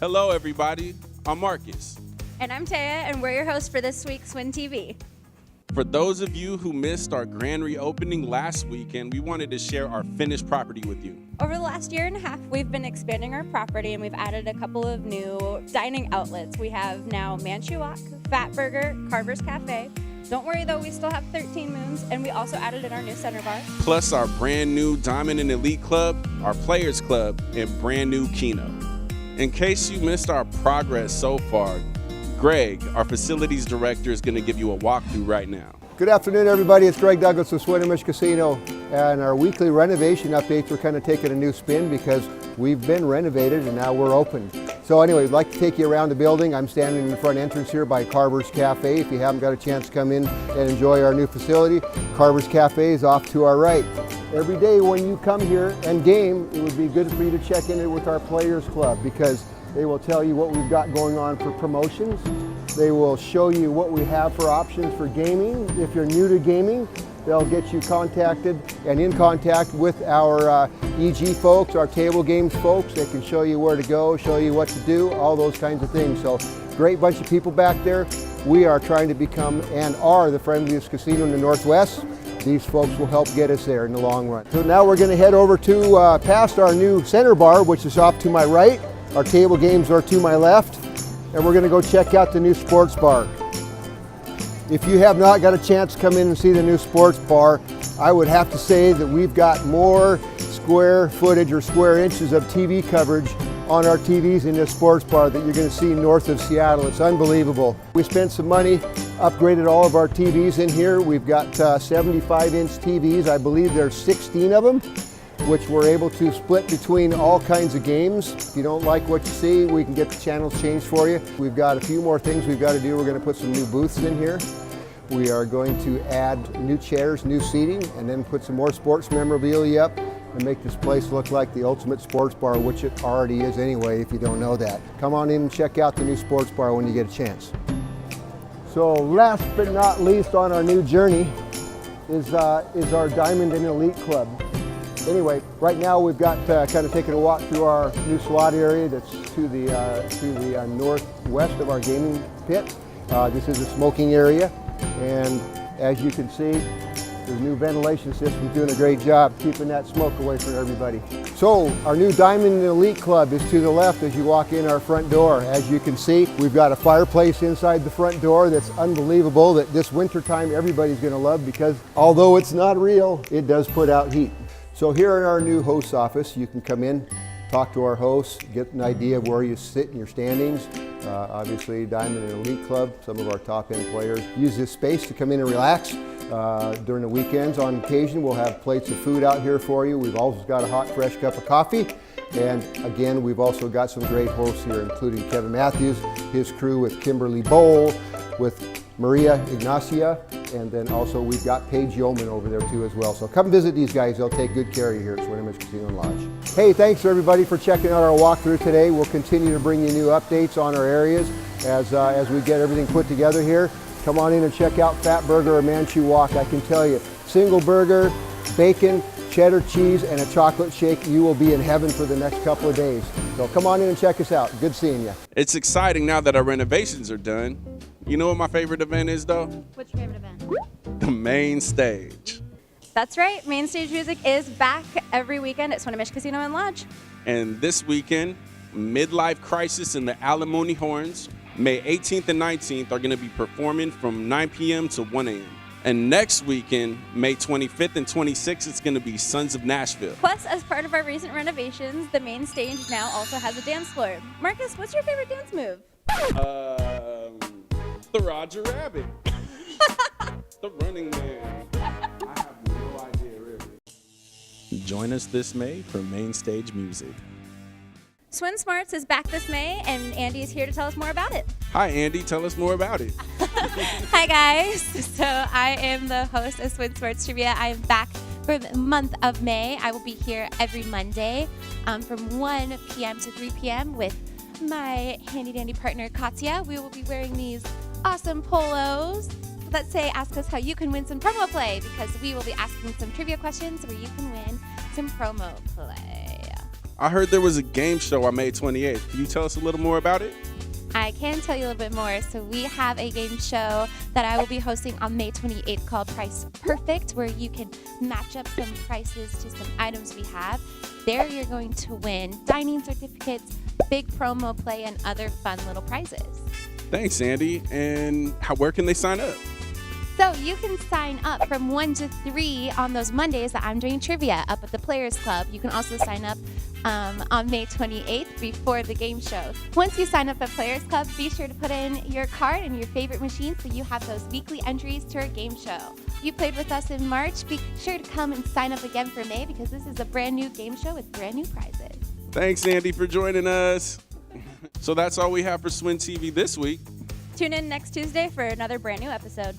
Hello, everybody. I'm Marcus. And I'm Taya, and we're your hosts for this week's SwinTV. For those of you who missed our grand reopening last weekend, we wanted to share our finished property with you. Over the last year and a half, we've been expanding our property, and we've added a couple of new dining outlets. We have now Manchu Wok, Fat Burger, Carver's Cafe. Don't worry, though, we still have 13 Moons, and we also added in our new center bar. Plus our brand new Diamond and Elite Club, our Players Club, and brand new Keno. In case you missed our progress so far, Greg, our facilities director, is going to give you a walkthrough right now. Good afternoon, everybody. It's Greg Douglas with Swinomish Casino, and our weekly renovation updates are kind of taking a new spin because we've been renovated and now we're open. So anyway, I'd like to take you around the building. I'm standing in the front entrance here by Carver's Cafe. If you haven't got a chance to come in and enjoy our new facility, Carver's Cafe is off to our right. Every day when you come here and game, it would be good for you to check in with our Players Club because they will tell you what we've got going on for promotions. They will show you what we have for options for gaming. If you're new to gaming, they'll get you contacted and in contact with our EG folks, our table games folks. They can show you where to go, show you what to do, all those kinds of things. So great bunch of people back there. We are trying to become and are the friendliest casino in the Northwest. These folks will help get us there in the long run. So now we're going to head over to past our new center bar, which is off to my right. Our table games are to my left, and we're going to go check out the new sports bar. If you have not got a chance to come in and see the new sports bar, I would have to say that we've got more square footage or square inches of TV coverage on our TVs in this sports bar that you're going to see north of Seattle. It's unbelievable. We spent some money, upgraded all of our TVs in here. We've got 75-inch TVs. I believe there's 16 of them, which we're able to split between all kinds of games. If you don't like what you see, we can get the channels changed for you. We've got a few more things we've got to do. We're going to put some new booths in here. We are going to add new chairs, new seating, and then put some more sports memorabilia up and make this place look like the ultimate sports bar, which it already is anyway, if you don't know that. Come on in and check out the new sports bar when you get a chance. So last but not least on our new journey is our Diamond and Elite Club. Anyway, right now we've got kind of taking a walk through our new slot area that's to the northwest of our gaming pit. This is a smoking area, and as you can see, the new ventilation system is doing a great job keeping that smoke away from everybody. So our new Diamond and Elite Club is to the left as you walk in our front door. As you can see, we've got a fireplace inside the front door that's unbelievable that this winter time everybody's going to love because although it's not real, it does put out heat. So here in our new host's office, you can come in, talk to our hosts, get an idea of where you sit in your standings. Obviously, Diamond and Elite Club, some of our top-end players use this space to come in and relax. During the weekends, on occasion, we'll have plates of food out here for you. We've always got a hot, fresh cup of coffee. And again, we've also got some great hosts here, including Kevin Matthews, his crew with Kimberly Bowl, with Maria Ignacia, and then also we've got Paige Yeoman over there too as well. So come visit these guys. They'll take good care of you here at Swinomish Casino Lodge. Hey, thanks everybody for checking out our walkthrough today. We'll continue to bring you new updates on our areas as we get everything put together here. Come on in and check out Fat Burger or Manchu Wok. I can tell you, single burger, bacon, cheddar cheese, and a chocolate shake, you will be in heaven for the next couple of days. So come on in and check us out. Good seeing you. It's exciting now that our renovations are done. You know what my favorite event is, though? What's your favorite event? The main stage. That's right. Main stage music is back every weekend at Swinomish Casino Lodge. And this weekend, Midlife Crisis and the Alimony Horns, May 18th and 19th, are going to be performing from 9 p.m. to 1 a.m. And next weekend, May 25th and 26th, it's going to be Sons of Nashville. Plus, as part of our recent renovations, the main stage now also has a dance floor. Marcus, what's your favorite dance move? The Roger Rabbit. The Running Man. I have no idea, really. Join us this May for Main Stage Music. Swin Smarts is back this May, and Andie is here to tell us more about it. Hi, Andie. Tell us more about it. Hi, guys. So I am the host of Swin Smarts Trivia. I am back for the month of May. I will be here every Monday from 1 p.m. to 3 p.m. with my handy-dandy partner, Katya. We will be wearing these awesome polos that say, ask us how you can win some promo play, because we will be asking some trivia questions where you can win some promo play. I heard there was a game show on May 28th. Can you tell us a little more about it? I can tell you a little bit more. So we have a game show that I will be hosting on May 28th called Price Perfect, where you can match up some prices to some items we have. There you're going to win dining certificates, big promo play, and other fun little prizes. Thanks, Andie. And where can they sign up? So you can sign up from 1 to 3 on those Mondays that I'm doing trivia up at the Players Club. You can also sign up on May 28th before the game show. Once you sign up at Players Club, be sure to put in your card and your favorite machine so you have those weekly entries to our game show. You played with us in March. Be sure to come and sign up again for May because this is a brand new game show with brand new prizes. Thanks, Andie, for joining us. So that's all we have for SwinTV this week. Tune in next Tuesday for another brand new episode.